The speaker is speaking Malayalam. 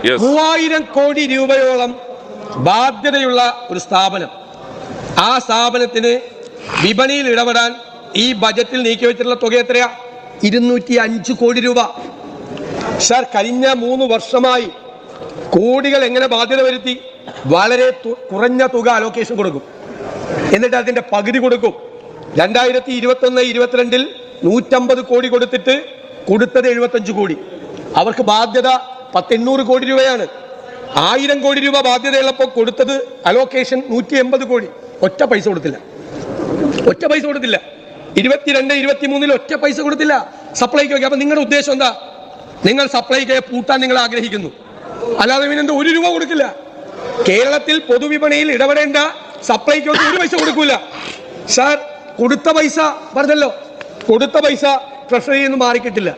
3000 കോടി രൂപയോളം ബാധ്യതയുള്ള ഒരു സ്ഥാപനം. ആ സ്ഥാപനത്തിന് വിപണിയിൽ ഇടപെടാൻ ഈ ബജറ്റിൽ നീക്കിവെച്ചിട്ടുള്ള തുക എത്രയാ? 205 കോടി രൂപ. സർ, കഴിഞ്ഞ 3 വർഷമായി കോടികൾ എങ്ങനെ ബാധ്യത വരുത്തി? വളരെ കുറഞ്ഞ തുക അലോക്കേഷൻ കൊടുക്കും, എന്നിട്ട് അതിന്റെ പകുതി കൊടുക്കും. 2021-22 150 കോടി കൊടുത്തിട്ട് കൊടുത്തത് 75 കോടി. അവർക്ക് ബാധ്യത 800 കോടി രൂപയാണ്. 1000 കോടി രൂപ ബാധ്യതയുള്ളപ്പോൾ കൊടുത്തത് അലോക്കേഷൻ 180 കോടി. ഒറ്റ പൈസ കൊടുത്തില്ല. 22-23 ഒറ്റ പൈസ കൊടുത്തില്ല സപ്ലൈകോയ്ക്ക്. അപ്പൊ നിങ്ങളുടെ ഉദ്ദേശം എന്താ? നിങ്ങൾ സപ്ലൈകോയെ പൂട്ടാൻ നിങ്ങൾ ആഗ്രഹിക്കുന്നു, അല്ലാതെ ഇവനെന്താ 1 രൂപ കൊടുക്കില്ല. കേരളത്തിൽ പൊതുവിപണിയിൽ ഇടപെടേണ്ട സപ്ലൈകോയ്ക്ക് 1 പൈസ കൊടുക്കൂല. സാർ, കൊടുത്ത പൈസ പറഞ്ഞല്ലോ, കൊടുത്ത പൈസ ട്രഷറിയിൽ നിന്ന് മാറിക്കിട്ടില്ല.